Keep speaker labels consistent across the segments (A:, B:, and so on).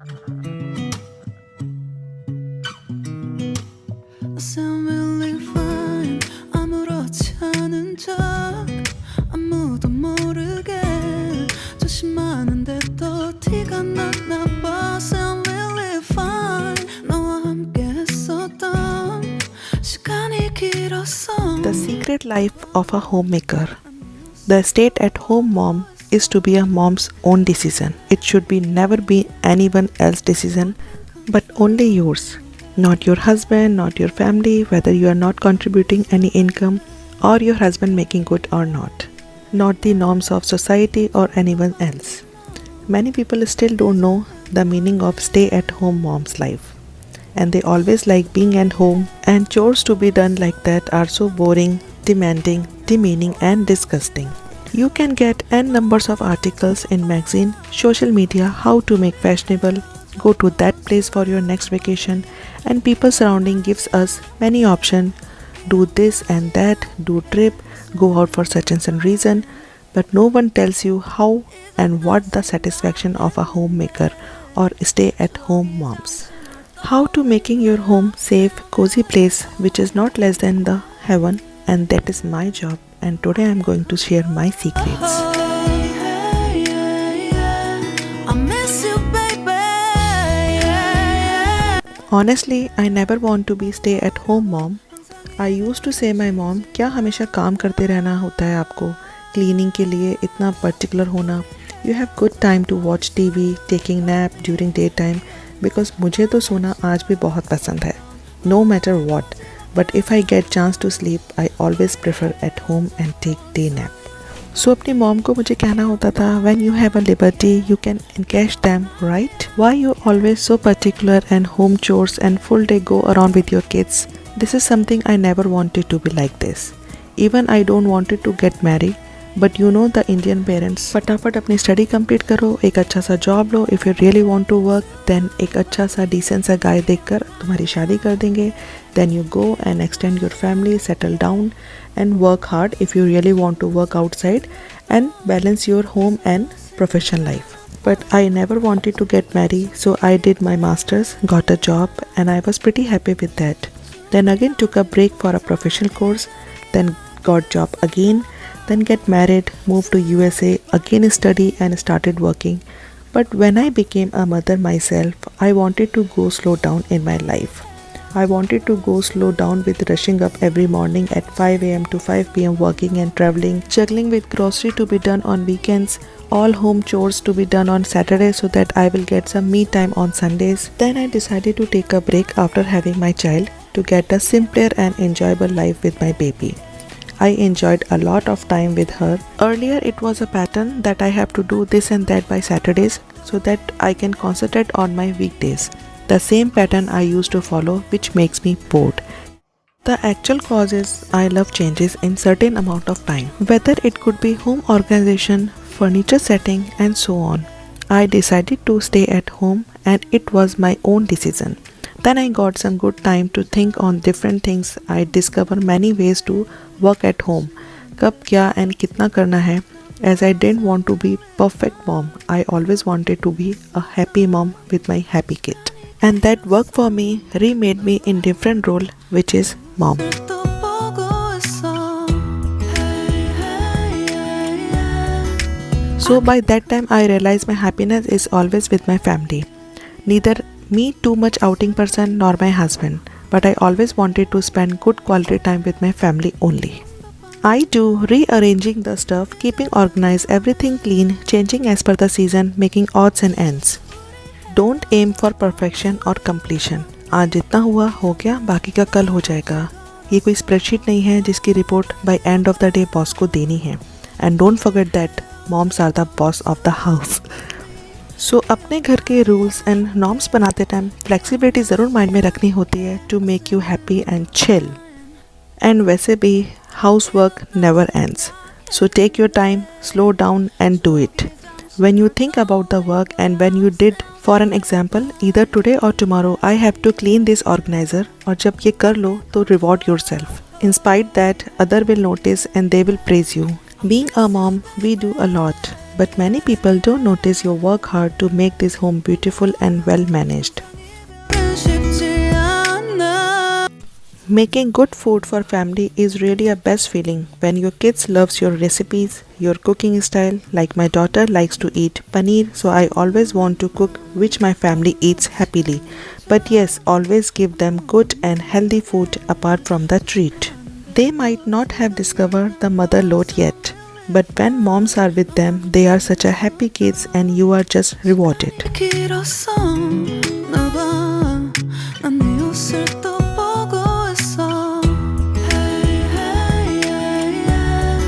A: I sound really fine. 아무렇지 않은 척 아무도 모르게 조심하는데 또 티가 났나 봐. Sound really fine. 너와 함께 했었던 시간이 길었어.
B: The secret life of a homemaker. The stay-at-home mom is to be a mom's own decision. It should be never be anyone else's decision, but only yours. Not your husband, not your family, whether you are not contributing any income or your husband making good or not. Not the norms of society or anyone else. Many people still don't know the meaning of stay-at-home mom's life. And they always like being at home, and chores to be done like that are so boring, demanding, demeaning and disgusting. You can get n numbers of articles in magazine, social media, how to make fashionable, go to that place for your next vacation, and people surrounding gives us many options. Do this and that, do trip, go out for such and such reason, but no one tells you how and what the satisfaction of a homemaker or stay-at-home moms. How to making your home safe, cozy place which is not less than the heaven, and that is my job, and today I am going to share my secrets.
A: I miss you, baby.
B: Honestly, I never want to be stay-at-home mom. I used to say my mom, क्या हमेशा काम करते रहना होता है आपको, cleaning के लिए इतना पर्टिकुलर होना, you have good time to watch TV, taking nap during daytime, because मुझे तो सोना आज भी बहुत पसंद है, no matter what, but if I get chance to sleep, I always prefer at home and take day nap. So अपनी mom को मुझे कहना होता था, when you have a liberty, you can encash them, right? Why you always so particular and home chores and full day go around with your kids? This is something I never wanted to be like this. Even I don't wanted to get married. But you know the Indian parents, फटाफट अपनी study complete करो, एक अच्छा सा job लो, if you really want to work then एक अच्छा सा डिसेंट सा गाय देखकर तुम्हारी शादी कर देंगे, then you go and extend your family, settle down and work hard if you really want to work outside and balance your home and professional life. But I never wanted to get married, so I did my masters, got a job, and I was pretty happy with that. Then again took a break for a professional course, then got job again, then get married, moved to USA, again study and started working. But when I became a mother myself, I wanted to go slow down in my life. I wanted to go slow down with rushing up every morning at 5 a.m. to 5 p.m. working and traveling, juggling with grocery to be done on weekends, all home chores to be done on Saturday so that I will get some me time on Sundays. Then I decided to take a break after having my child to get a simpler and enjoyable life with my baby. I enjoyed a lot of time with her. Earlier it was a pattern that I have to do this and that by Saturdays so that I can concentrate on my weekdays. The same pattern I used to follow, which makes me bored. The actual cause is I love changes in certain amount of time. Whether it could be home organization, furniture setting and so on. I decided to stay at home and it was my own decision. Then I got some good time to think on different things. I discovered many ways to work at home. कब क्या and कितना करना है. As I didn't want to be perfect mom, I always wanted to be a happy mom with my happy kid. And that worked for me, remade me in different role, which is mom.
A: 또 보고 있어.
B: So by that time I realized my happiness is always with my family. Neither me too much outing person nor my husband, but I always wanted to spend good quality time with my family only. I do rearranging the stuff, keeping organized, everything clean, changing as per the season, making odds and ends. Don't aim for perfection or completion. आज जितना हुआ हो गया, बाकी का कल हो जाएगा. ये कोई स्प्रेडशीट नहीं है जिसकी report by end of the day boss को देनी है. And don't forget that moms are the boss of the house. So अपने घर के रूल्स एंड नॉर्म्स बनाते टाइम फ्लेक्सिबिलिटी ज़रूर माइंड में रखनी होती है to make you happy and chill. And वैसे भी house work never ends, so take your time, slow down and do it. When you think about the work and when you did, for an example, either today or tomorrow I have to clean this organizer, और जब ये कर लो तो reward yourself. In spite that other will notice and they will praise you. Being a mom, we do a lot. but many people don't notice you work hard to make this home beautiful and well managed.
A: 쉽지 않아.
B: Making good food for family is really a best feeling when your kids loves your recipes, your cooking style. Like my daughter likes to eat paneer, so I always want to cook which my family eats happily. But yes, always give them good and healthy food apart from the treat. They might not have discovered the mother load yet, but when moms are with them, they are such a happy kids and you are just rewarded.
A: 길었어 나봐 난 네 옷을 또 보고 있어 Hey, hey, yeah, yeah.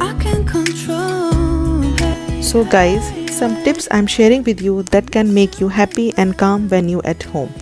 A: I can't control hey,
B: So guys, some tips I'm sharing with you that can make you happy and calm when you at home.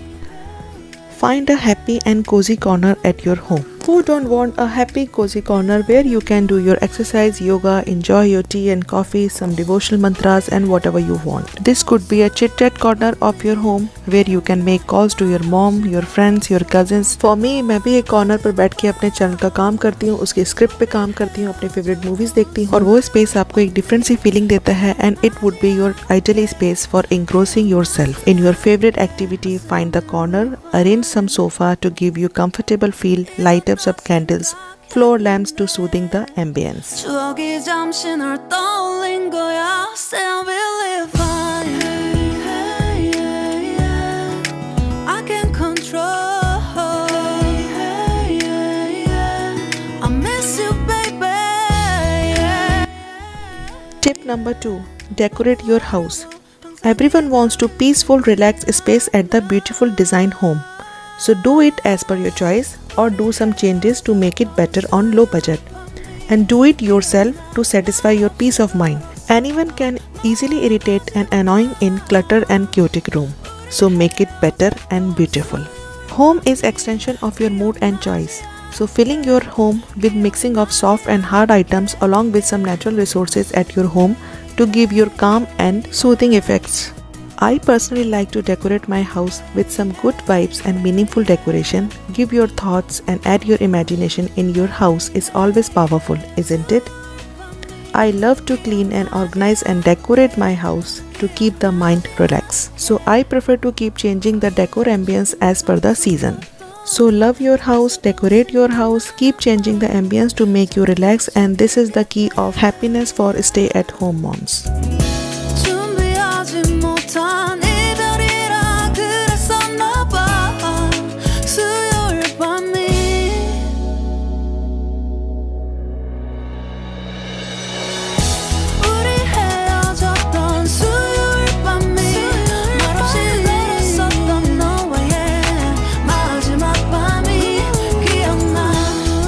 B: Find a happy and cozy corner at your home. Who don't want a happy cozy corner where you can do your exercise, yoga, enjoy your tea and coffee, some devotional mantras and whatever you want. This could be a chit chat corner of your home where you can make calls to your mom, your friends, your cousins. For me, मैं भी एक corner पर बैठ के अपने channel का काम करती हूँ, उसके स्क्रिप्ट पे काम करती हूँ, अपने फेवरेट मूवीज देखती हूँ और वो स्पेस आपको एक डिफरेंट सी फीलिंग देता है and it would be your ideal space for engrossing yourself in your favorite activity. Find the corner, arrange some sofa to give you comfortable feel, light up some candles, floor lamps to soothing the ambience.
A: 추억이 잠시 널 떠올린 거야 Still believe I hey, hey, yeah, yeah. I can't control hey, hey, yeah, yeah. I miss you baby yeah.
B: Tip number 2. Decorate your house. Everyone wants to peaceful, relaxed space at the beautiful design home. So do it as per your choice or do some changes to make it better on low budget. And do it yourself to satisfy your peace of mind. Anyone can easily irritate and annoying in cluttered and chaotic room. So make it better and beautiful. Home is extension of your mood and choice. So filling your home with mixing of soft and hard items along with some natural resources at your home to give your calm and soothing effects. I personally like to decorate my house with some good vibes and meaningful decoration. Give your thoughts and add your imagination in your house is always powerful, isn't it? I love to clean and organize and decorate my house to keep the mind relaxed. So I prefer to keep changing the decor ambience as per the season. So love your house, decorate your house, keep changing the ambience to make you relax, and this is the key of happiness for stay-at-home moms.
A: 준비하지 못한 이별이라 그랬었나 봐 수요일 밤이 우리 헤어졌던 수요일 밤이 말없이 내렸었던 너와의 마지막 밤이 기억나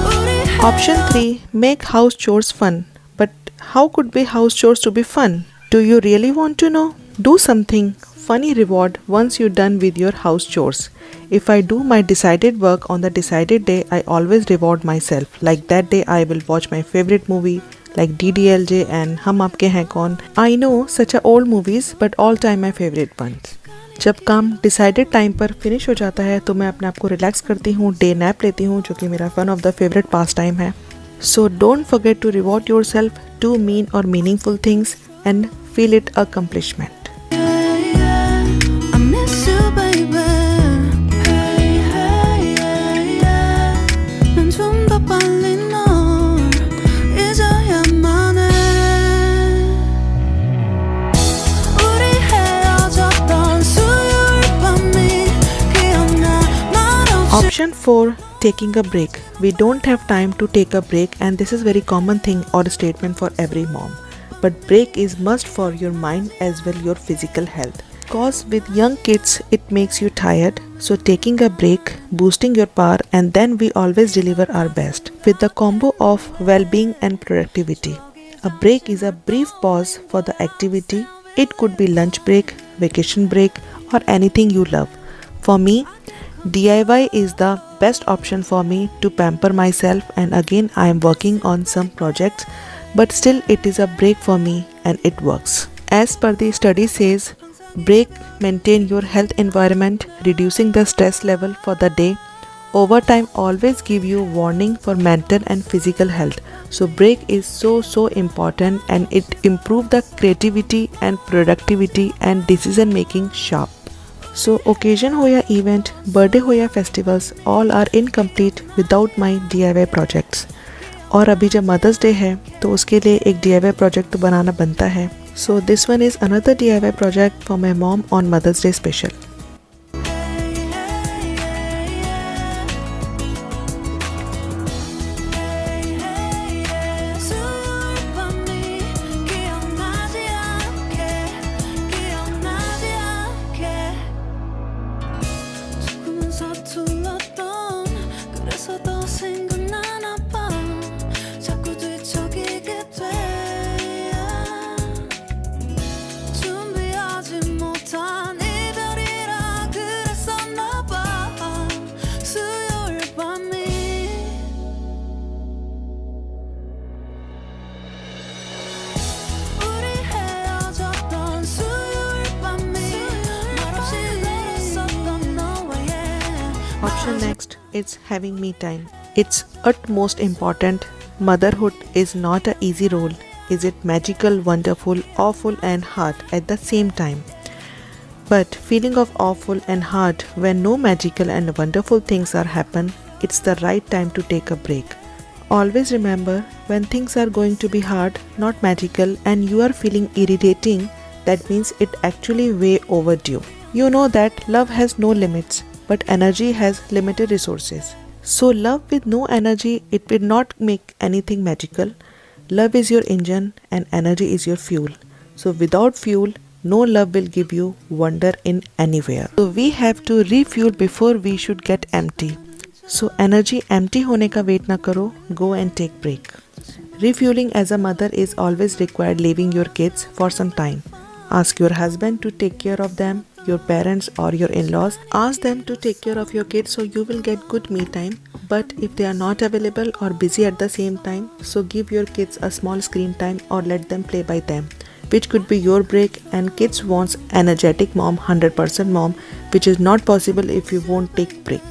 A: 우리
B: Option 3. Make house chores fun. But how could be house chores to be fun? Do you really want to know? Do something funny reward once you're done with your house chores. If I do my decided work on the decided day, I always reward myself. Like that day I will watch my favorite movie like DDLJ and Hum Aapke Hain Kaun. I know such a old movies but all time my favorite ones. जब काम decided time पर finish हो जाता है तो मैं अपने आप को रिलैक्स करती हूँ, डे नैप लेती हूँ जो कि मेरा one of the favourite pastime है. So don't forget to reward yourself, do mean और meaningful things and feel it accomplishment.
A: I miss you baby hey, hey, yeah, yeah. 난 좀 더 빨리 널 잊어야만 해 우리 헤어졌던 수요일 밤이 기억나 말없이
B: Option 4. Taking a break. We don't have time to take a break and this is very common thing or a statement for every mom. But break is must for your mind as well your physical health. Cause with young kids it makes you tired, so taking a break, boosting your power, and then we always deliver our best with the combo of well-being and productivity. A break is a brief pause for the activity. It could be lunch break, vacation break, or anything you love. For me, DIY is the best option for me to pamper myself, and again I am working on some projects, but still it is a break for me and it works. As per the study says, break maintain your health environment, reducing the stress level for the day. Overtime always give you warning for mental and physical health. So break is so important and it improve the creativity and productivity and decision making sharp. So occasion हो या event, birthday हो या festivals, all are incomplete without my DIY projects. और अभी जब mother's day है तो उसके लिए एक DIY प्रोजेक्ट तो बनाना बनता है. So this one is another DIY project for my mom on Mother's Day special.
A: 서툴렀던 그래서 더 생각나나 봐 자꾸 뒤척이게 돼 준비하지 못한 이별이라 그랬었나 봐 수요일 밤이 우리 헤어졌던 수요일 밤이 말없이 걸었었던 너와의
B: Option next is having me time. It's utmost important. Motherhood is not an easy role. Is it magical, wonderful, awful and hard at the same time? But feeling of awful and hard when no magical and wonderful things are happen, it's the right time to take a break. Always remember, when things are going to be hard, not magical, and you are feeling irritating, that means it actually way overdue. You know that love has no limits, but energy has limited resources. So love with no energy, it will not make anything magical. Love is your engine and energy is your fuel. So without fuel, no love will give you wonder in anywhere. So we have to refuel before we should get empty. So energy empty होने का wait ना करो, go and take break. Refueling as a mother is always required leaving your kids for some time. Ask your husband to take care of them, your parents or your in-laws. Ask them to take care of your kids so you will get good me time. But if they are not available or busy at the same time, so give your kids a small screen time or let them play by them, which could be your break. And kids wants energetic mom, 100% mom, which is not possible if you won't take break.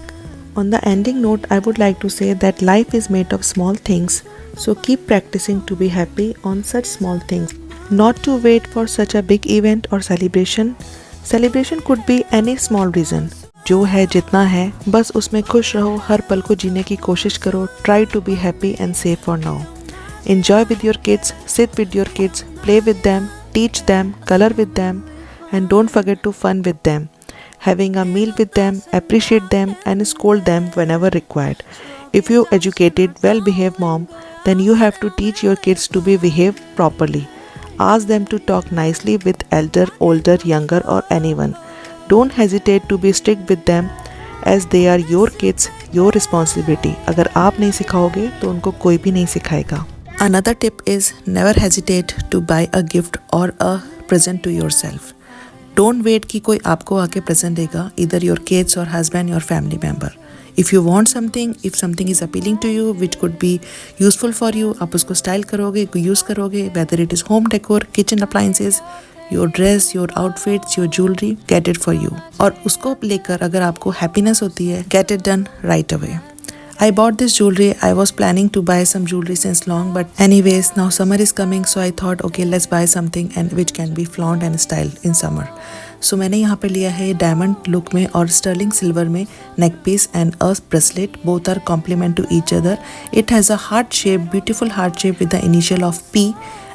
B: On the ending note, I would like to say that life is made of small things, so keep practicing to be happy on such small things. Not to wait for such a big event or celebration. Celebration could be any small reason. जो है जितना है बस उसमें खुश रहो, हर पल को जीने की कोशिश करो. Try to be happy and safe for now. Enjoy with your kids, sit with your kids, play with them, teach them, color with them, and don't forget to fun with them. Having a meal with them, appreciate them and scold them whenever required. If you educated, well-behaved mom, then you have to teach your kids to be behaved properly. Ask them to talk nicely with elder, older, younger or anyone. Don't hesitate to be strict with them as they are your kids, your responsibility. अगर आप नहीं सिखाओगे तो उनको कोई भी नहीं सिखाएगा. Another tip is never hesitate to buy a gift or a present to yourself. Don't wait कि कोई आपको आके present देगा, either your kids or husband or family member. If you want something, if something is appealing to you, which could be useful for you, आप उसको style करोगे, use करोगे, whether it is home decor, kitchen appliances, your dress, your outfits, your jewelry, get it for you. और उसको लेकर अगर आपको happiness होती है, get it done right away. I bought this jewelry. I was planning to buy some jewelry since long, but anyways, now summer is coming, so I thought, okay, let's buy something and which can be flaunt and styled in summer. So मैंने यहाँ पे लिया है diamond look में और sterling silver में neck piece and a bracelet. Both are complement to each other. It has a heart shape, beautiful heart shape with the initial of P,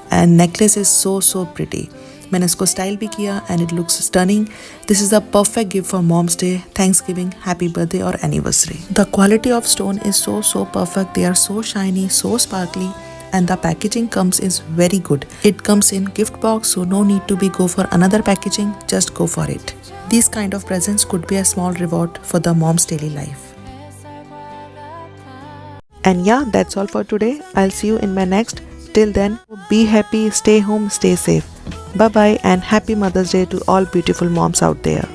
B: and necklace is so pretty. मैंने इसको style भी किया and it looks stunning. This is the perfect gift for Mom's Day, Thanksgiving, happy birthday or anniversary. The quality of stone is so perfect. They are so shiny, so sparkly, and the packaging comes is very good. It comes in gift box, so no need to be go for another packaging, just go for it. These kind of presents could be a small reward for the mom's daily life. And yeah, that's all for today. I'll see you in my next. Till then, be happy, stay home, stay safe. Bye bye and happy Mother's Day to all beautiful moms out there.